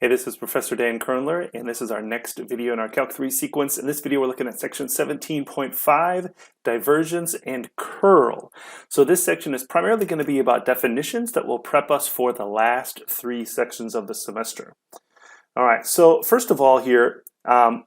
Hey, this is Professor Dan Kernler, and this is our next video in our Calc 3 sequence. In this video, we're looking at section 17.5, Divergence and Curl. So this section is primarily going to be about definitions that will prep us for the last three sections of the semester. All right, so first of all here,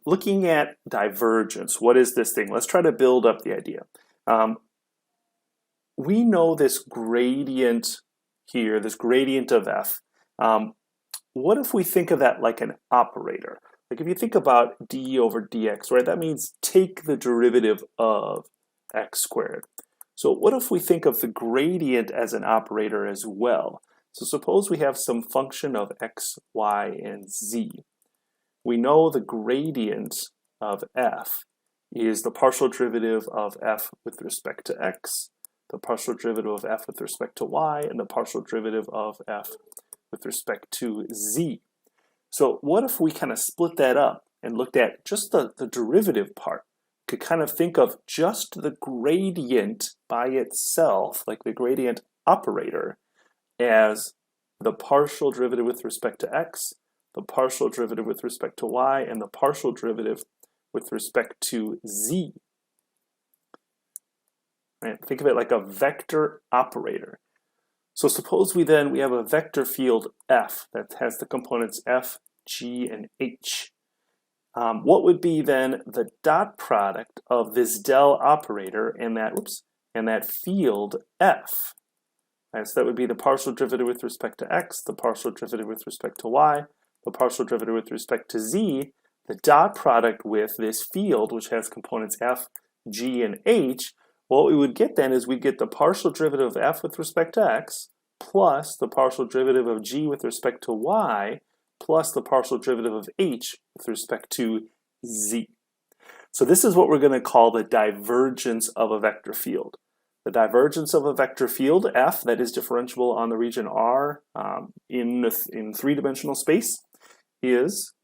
looking at divergence, what is this thing? Let's try to build up the idea. We know this gradient here, this gradient of f. What if we think of that like an operator? Like if you think about d over dx, right? That means take the derivative of x squared. So what if we think of the gradient as an operator as well? So suppose we have some function of x, y, and z. We know the gradient of f is the partial derivative of f with respect to x, the partial derivative of f with respect to y, and the partial derivative of f with respect to z. So what if we kind of split that up and looked at just the derivative part? Could kind of think of just the gradient by itself, like the gradient operator, as the partial derivative with respect to x, the partial derivative with respect to y, and the partial derivative with respect to z. Right? Think of it like a vector operator. So suppose we have a vector field f that has the components f, g, and h. What would be then the dot product of this del operator and that field f? Right, so that would be the partial derivative with respect to x, the partial derivative with respect to y, the partial derivative with respect to z, the dot product with this field, which has components f, g, and h. What we would get then is we'd get the partial derivative of f with respect to x plus the partial derivative of g with respect to y plus the partial derivative of h with respect to z. So this is what we're going to call the divergence of a vector field. The divergence of a vector field f that is differentiable on the region R in three-dimensional space is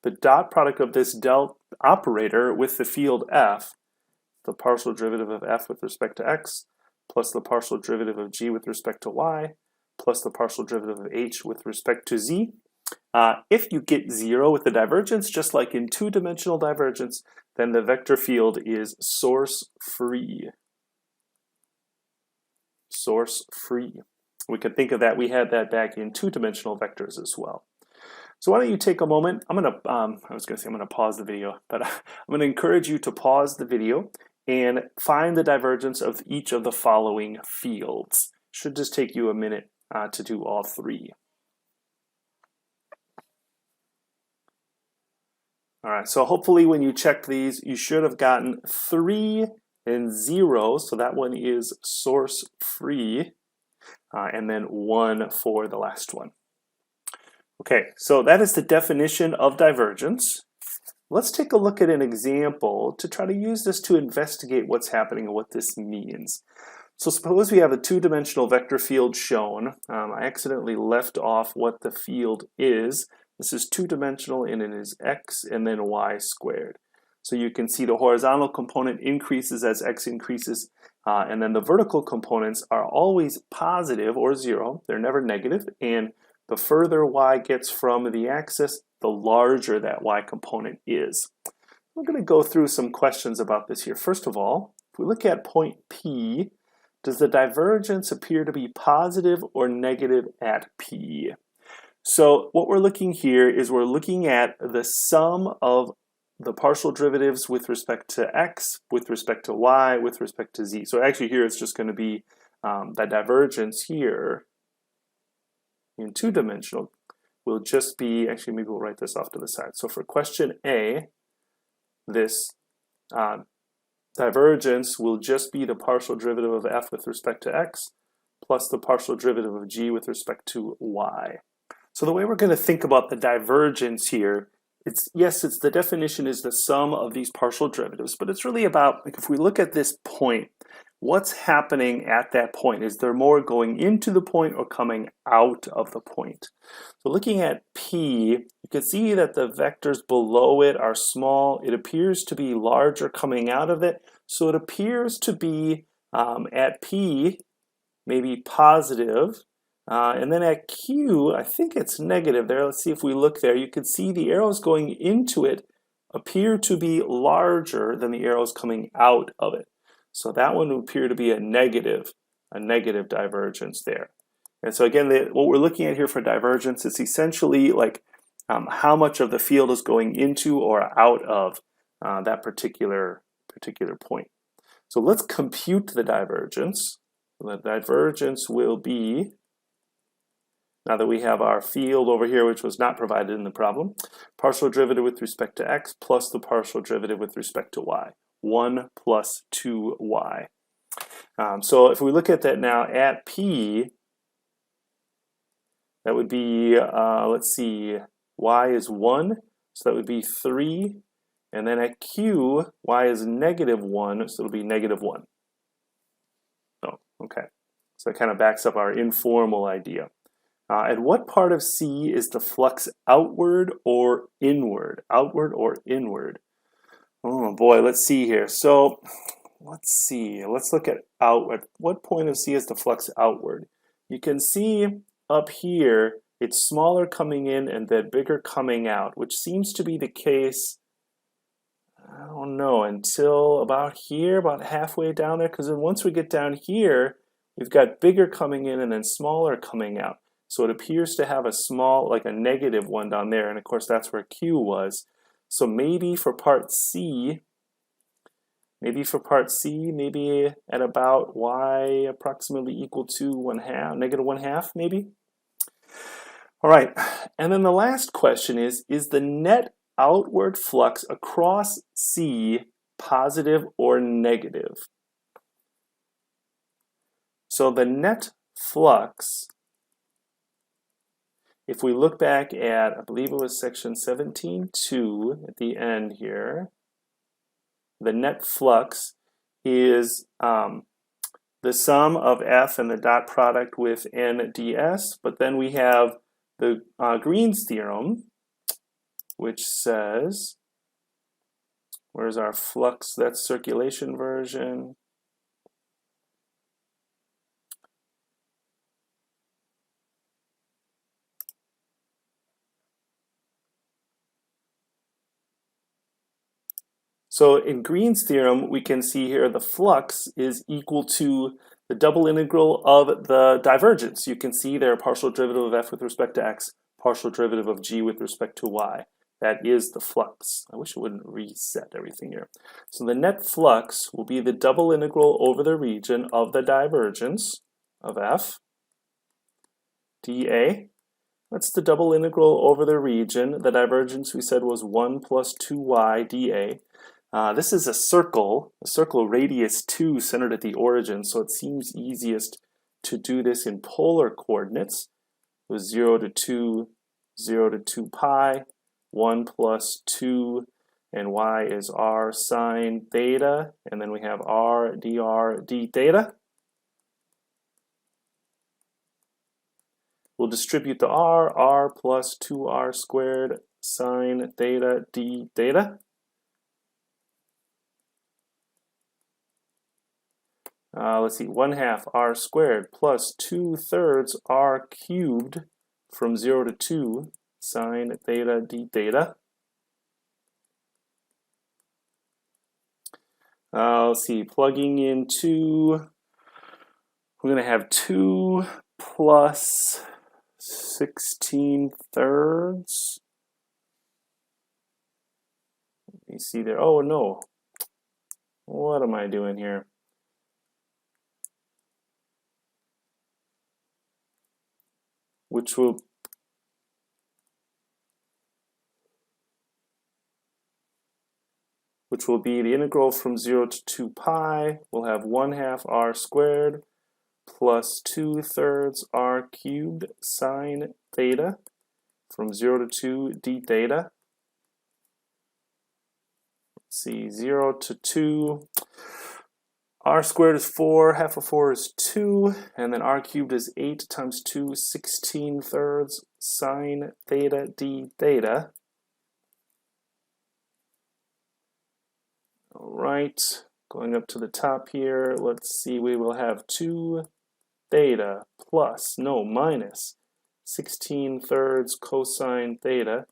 the dot product of this del operator with the field f, the partial derivative of f with respect to x, plus the partial derivative of g with respect to y, plus the partial derivative of h with respect to z. If you get 0 with the divergence, just like in two-dimensional divergence, then the vector field is source-free. Source-free. We could think of that, we had that back in two-dimensional vectors as well. So why don't you take a moment, I'm gonna pause the video, but I'm gonna encourage you to pause the video and find the divergence of each of the following fields. Should just take you a minute to do all three. All right, so hopefully when you check these, you should have gotten 3 and 0, so that one is source-free, and then 1 for the last one. Okay, so that is the definition of divergence. Let's take a look at an example to try to use this to investigate what's happening and what this means. So suppose we have a two-dimensional vector field shown. I accidentally left off what the field is. This is two-dimensional and it is x and then y squared. So you can see the horizontal component increases as x increases, and then the vertical components are always positive or 0. They're never negative, and the further y gets from the axis, the larger that y component is. We're going to go through some questions about this here. First of all, if we look at point P, does the divergence appear to be positive or negative at P? So what we're looking here is we're looking at the sum of the partial derivatives with respect to x, with respect to y, with respect to z. So actually here it's just going to be the divergence here in two-dimensional will just be, actually maybe we'll write this off to the side. So for question A, this divergence will just be the partial derivative of f with respect to x plus the partial derivative of g with respect to y. So the way we're going to think about the divergence here, yes, the definition is the sum of these partial derivatives, but it's really about, like, if we look at this point, what's happening at that point? Is there more going into the point or coming out of the point? So looking at P, you can see that the vectors below it are small. It appears to be larger coming out of it. So it appears to be at P maybe positive And then at Q, I think it's negative there. Let's see if we look there. You can see the arrows going into it appear to be larger than the arrows coming out of it. So that one would appear to be a negative divergence there. And so again, what we're looking at here for divergence is essentially like how much of the field is going into or out of that particular point. So let's compute the divergence. The divergence will be, now that we have our field over here, which was not provided in the problem, partial derivative with respect to x plus the partial derivative with respect to y. 1 plus 2y. So if we look at that now at P, that would be, let's see, y is 1, so that would be 3. And then at Q, y is negative 1, so it'll be negative 1. Oh, okay. So that kind of backs up our informal idea. At what part of C is the flux outward or inward? Outward or inward? Oh boy, let's see here. So let's see. Let's look at outward. What point of C is the flux outward? You can see up here, it's smaller coming in and then bigger coming out, which seems to be the case, I don't know, until about here, about halfway down there, because then once we get down here, we've got bigger coming in and then smaller coming out. So it appears to have a small, like a negative one down there, and of course that's where Q was. So maybe for part C, maybe at about y approximately equal to 1/2, negative 1/2 maybe? All right, and then the last question is the net outward flux across C positive or negative? So the net flux, if we look back at, I believe it was section 17.2 at the end here, the net flux is the sum of F and the dot product with N ds, but then we have the Green's theorem, which says, where's our flux? That's circulation version. So in Green's theorem, we can see here the flux is equal to the double integral of the divergence. You can see there partial derivative of f with respect to x, partial derivative of g with respect to y. That is the flux. I wish it wouldn't reset everything here. So the net flux will be the double integral over the region of the divergence of f dA. That's the double integral over the region. The divergence we said was 1 plus 2y dA. This is a circle radius 2 centered at the origin, so it seems easiest to do this in polar coordinates. It was 0 to 2, 0 to 2 pi, 1 plus 2, and y is r sine theta, and then we have r dr d theta. We'll distribute the r plus 2r squared sine theta d theta. Let's see, 1/2 r squared plus 2/3 r cubed from 0 to 2 sine theta d theta. Let's see, plugging in 2, we're going to have 2 plus 16/3. Let me see there. Oh no, what am I doing here? Which will be the integral from 0 to 2 pi. We'll have 1/2 r squared plus 2/3 r cubed sine theta from 0 to 2 d theta. Let's see, 0 to 2. R squared is 4, half of 4 is 2, and then r cubed is 8 times 2, 16/3 sine theta d theta. All right, going up to the top here, let's see, we will have 2 theta plus, no, minus 16/3 cosine theta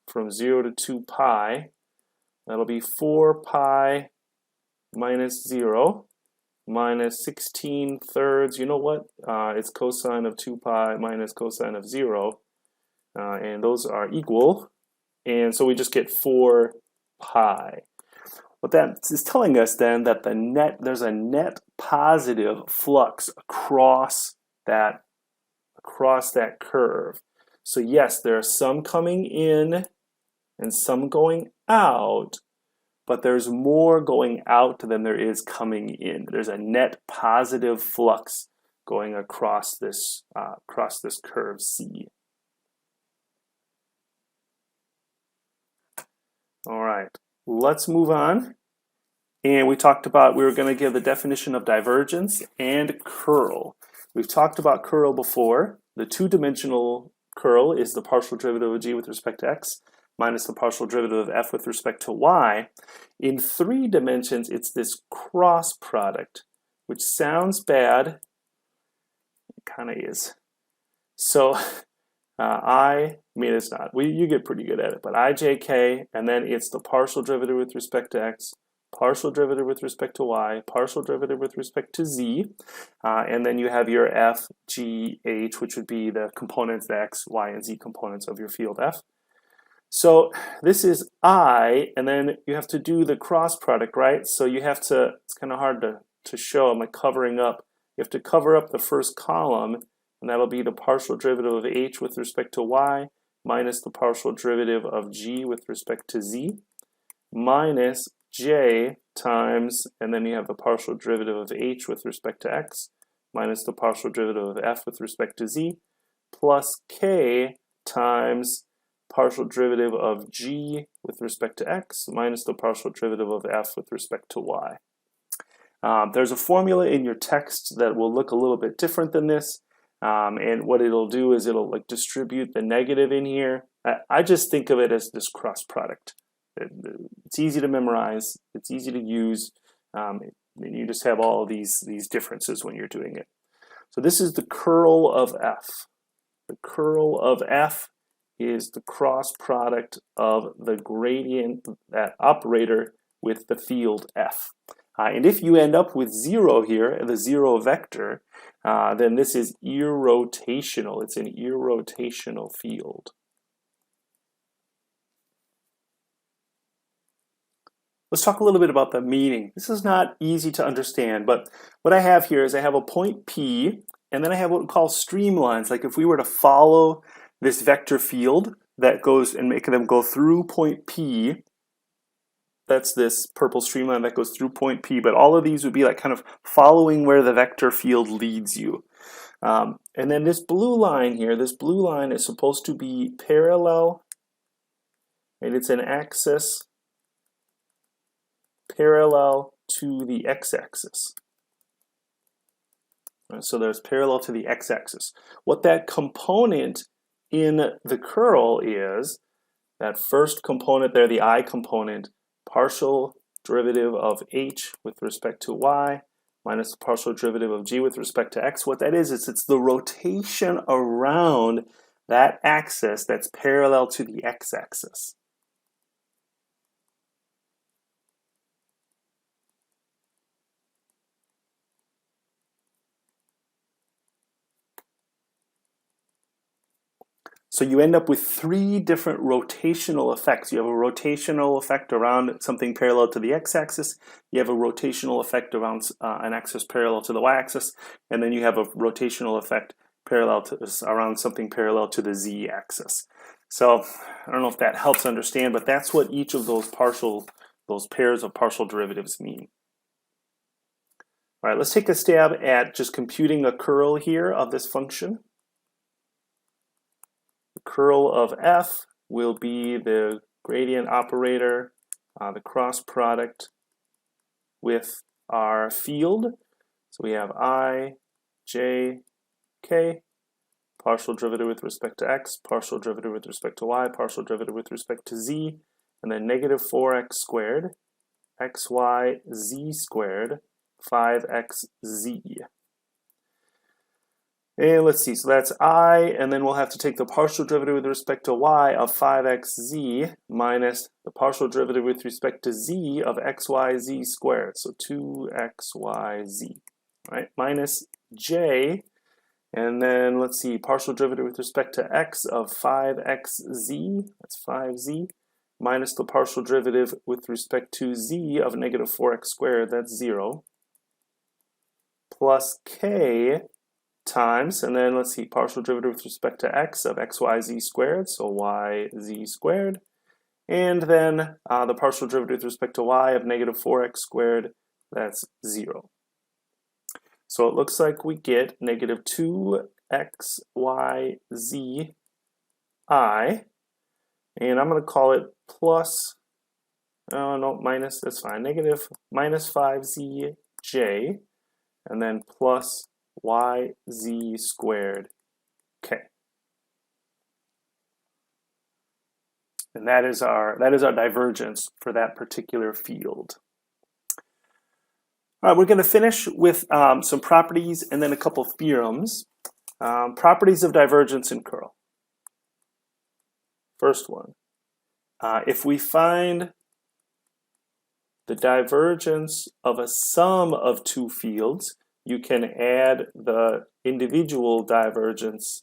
from 0 to 2 pi. That'll be 4 pi minus 0 minus 16/3. You know what? It's cosine of 2 pi minus cosine of 0. And those are equal. And so we just get 4 pi. What that is telling us then that there's a net positive flux across that curve. So yes, there are some coming in and some going out, but there's more going out than there is coming in. There's a net positive flux going across this curve C. All right, let's move on. And we talked about, we were going to give the definition of divergence and curl. We've talked about curl before. The two-dimensional curl is the partial derivative of g with respect to x minus the partial derivative of f with respect to y. In 3 dimensions, it's this cross product, which sounds bad. It kind of is. So I mean, it's not. You get pretty good at it, but ijk, and then it's the partial derivative with respect to x, partial derivative with respect to y, partial derivative with respect to z, and then you have your f, g, h, which would be the components, the x, y, and z components of your field f. So this is I, and then you have to do the cross product, right? So you have to, it's kind of hard to show, I'm like covering up. You have to cover up the first column, and that'll be the partial derivative of h with respect to y minus the partial derivative of g with respect to z minus j times, and then you have the partial derivative of h with respect to x minus the partial derivative of f with respect to z plus k times partial derivative of g with respect to x minus the partial derivative of f with respect to y. There's a formula in your text that will look a little bit different than this, and what it'll do is it'll like distribute the negative in here. I just think of it as this cross product. It's easy to memorize, it's easy to use, and you just have all of these differences when you're doing it. So this is the curl of f. The curl of f is the cross product of the gradient, that operator, with the field f. And if you end up with 0 here, the 0 vector, then this is irrotational. It's an irrotational field. Let's talk a little bit about the meaning. This is not easy to understand, but what I have here is I have a point P, and then I have what we call streamlines. Like if we were to follow this vector field that goes and make them go through point P, that's this purple streamline that goes through point P, but all of these would be like kind of following where the vector field leads you. And then this blue line here, this blue line is supposed to be parallel, and it's an axis parallel to the x-axis. So there's parallel to the x-axis. What that component in the curl is, that first component there, the I component, partial derivative of h with respect to y minus the partial derivative of g with respect to x. What that is it's the rotation around that axis that's parallel to the x-axis. So you end up with 3 different rotational effects. You have a rotational effect around something parallel to the x-axis, you have a rotational effect around an axis parallel to the y-axis, and then you have a rotational effect around something parallel to the z-axis. So I don't know if that helps understand, but that's what each of those pairs of partial derivatives mean. All right, let's take a stab at just computing a curl here of this function. The curl of f will be the gradient operator, the cross product with our field. So we have I, j, k, partial derivative with respect to x, partial derivative with respect to y, partial derivative with respect to z, and then negative 4x squared, xy z squared, 5xz. And let's see, so that's I, and then we'll have to take the partial derivative with respect to y of 5xz minus the partial derivative with respect to z of xyz squared, so 2xyz, right? Minus j, and then let's see, partial derivative with respect to x of 5xz, that's 5z, minus the partial derivative with respect to z of negative 4x squared, that's 0, plus k times, and then let's see, partial derivative with respect to x of xyz squared, so yz squared, and then the partial derivative with respect to y of negative 4x squared, that's 0. So it looks like we get negative 2xyzi, and I'm going to call it plus, oh no, minus, that's fine, negative minus 5zj, and then plus yz squared k. And that is our divergence for that particular field. All right, we're going to finish with some properties and then a couple theorems. Properties of divergence in curl. First one, if we find the divergence of a sum of two fields, you can add the individual divergences,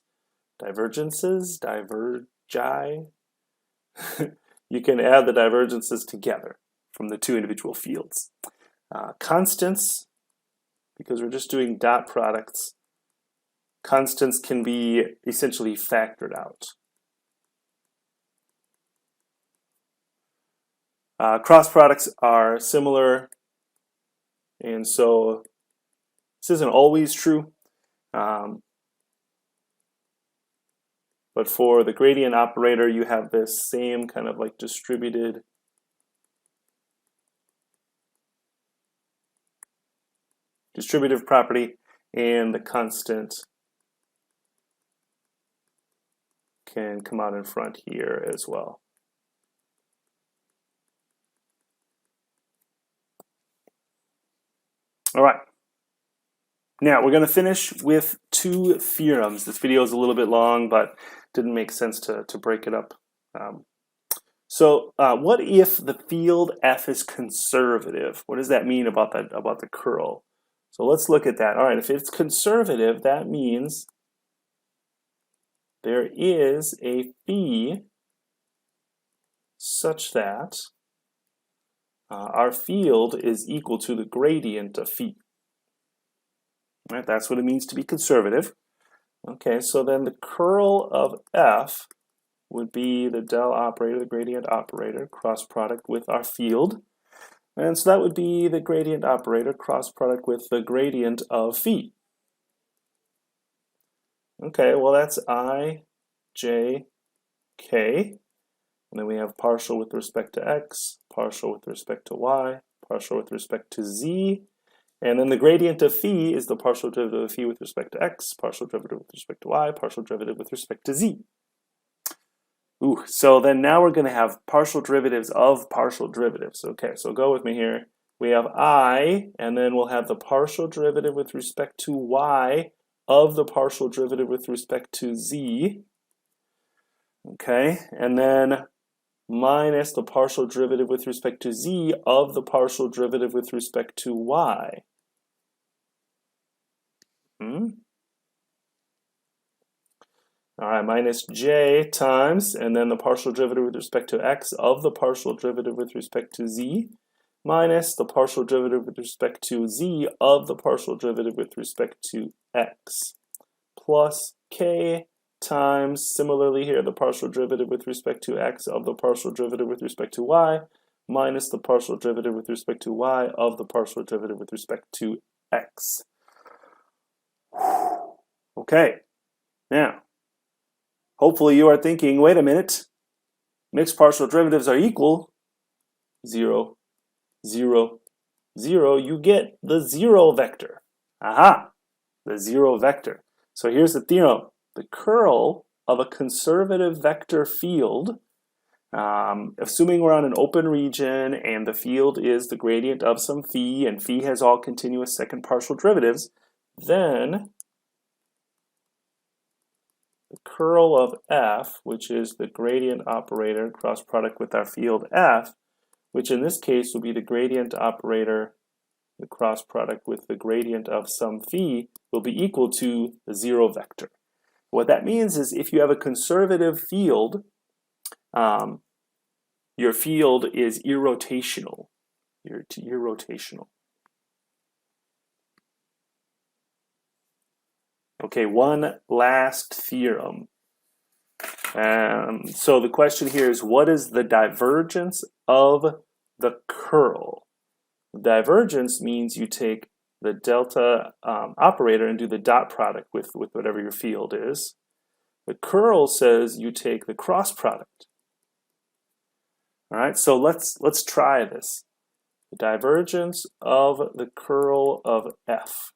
you can add the divergences together from the two individual fields. Constants, because we're just doing dot products, constants can be essentially factored out. Cross products are similar, and so this isn't always true, but for the gradient operator, you have this same kind of like distributive property, and the constant can come out in front here as well. All right. Now we're going to finish with two theorems. This video is a little bit long, but didn't make sense to break it up. What if the field F is conservative? What does that mean about the curl? So let's look at that. All right, if it's conservative, that means there is a phi such that our field is equal to the gradient of phi. Right, that's what it means to be conservative. Okay, so then the curl of F would be the del operator, the gradient operator, cross product with our field. And so that would be the gradient operator cross product with the gradient of phi. Okay, well that's I, j, k. And then we have partial with respect to x, partial with respect to y, partial with respect to z. And then the gradient of phi is the partial derivative of phi with respect to x, partial derivative with respect to y, partial derivative with respect to z. Ooh, so then now we're going to have partial derivatives of partial derivatives. Okay, so go with me here. We have I, and then we'll have the partial derivative with respect to y of the partial derivative with respect to z. Okay, and then minus the partial derivative with respect to z of the partial derivative with respect to y. All right, minus j times, and then the partial derivative with respect to x of the partial derivative with respect to z, minus the partial derivative with respect to z of the partial derivative with respect to x, plus k times, similarly here, the partial derivative with respect to x of the partial derivative with respect to y, minus the partial derivative with respect to y of the partial derivative with respect to x. Okay, now, hopefully you are thinking, wait a minute, mixed partial derivatives are equal, 0, 0, 0, you get the 0 vector. Aha, the 0 vector. So here's the theorem. The curl of a conservative vector field, assuming we're on an open region and the field is the gradient of some phi, and phi has all continuous second partial derivatives, then the curl of f, which is the gradient operator cross product with our field f, which in this case will be the gradient operator, the cross product with the gradient of some phi, will be equal to the zero vector. What that means is if you have a conservative field, your field is irrotational. Irrotational. Okay, one last theorem. So the question here is, what is the divergence of the curl? Divergence means you take the delta operator and do the dot product with whatever your field is. The curl says you take the cross product. All right, so let's try this. The divergence of the curl of f.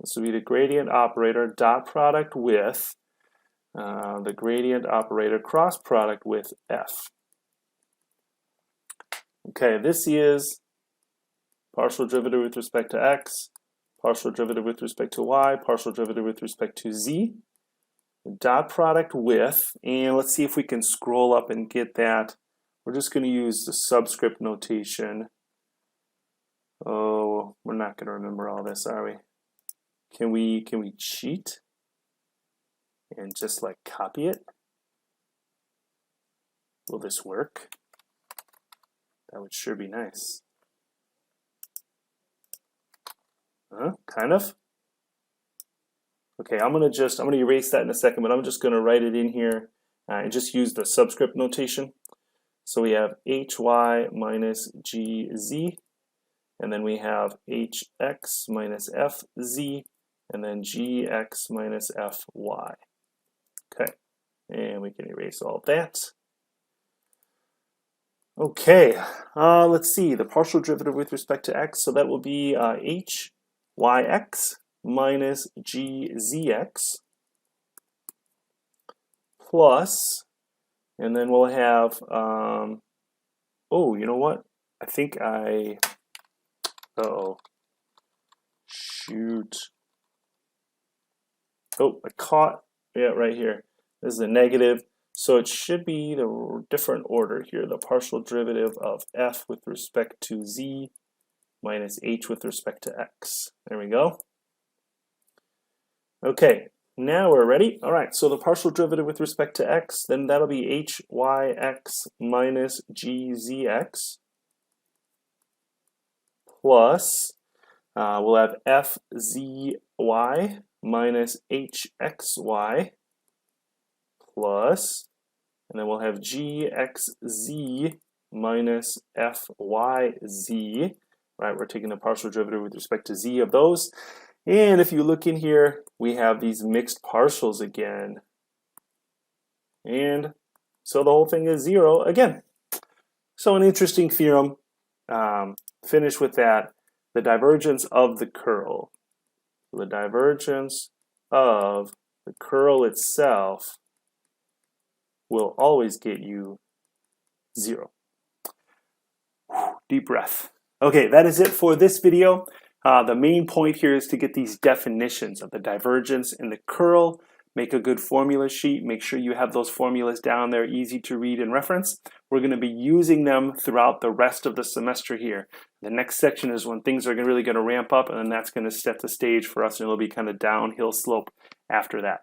This will be the gradient operator dot product with the gradient operator cross product with f. Okay, this is partial derivative with respect to x, partial derivative with respect to y, partial derivative with respect to z. Dot product with, and let's see if we can scroll up and get that. We're just going to use the subscript notation. Oh, we're not going to remember all this, are we? Can we cheat and just like copy it? Will this work? That would sure be nice. Kind of. Okay, I'm gonna erase that in a second, but I'm just gonna write it in here and just use the subscript notation. So we have hy minus gz, and then we have hx minus fz, and then gx minus fy. Okay, and we can erase all of that. Okay, let's see, the partial derivative with respect to x, so that will be hyx minus gzx plus, and then we'll have, oh, you know what? I think shoot. Oh, I caught, yeah, right here. This is a negative, so it should be the different order here. The partial derivative of f with respect to z minus h with respect to x. There we go. Okay, now we're ready. All right, so the partial derivative with respect to x, then that'll be hyx minus gzx plus, we'll have fzy minus hxy plus, and then we'll have gxz minus fyz. Right, we're taking the partial derivative with respect to z of those. And if you look in here, we have these mixed partials again. And so the whole thing is zero again. So an interesting theorem. Finish with that. The divergence of the curl. The divergence of the curl itself will always get you zero. Deep breath. Okay, that is it for this video. The main point here is to get these definitions of the divergence and the curl. Make a good formula sheet. Make sure you have those formulas down there, easy to read and reference. We're going to be using them throughout the rest of the semester here. The next section is when things are really going to ramp up, and then that's going to set the stage for us, and it'll be kind of downhill slope after that.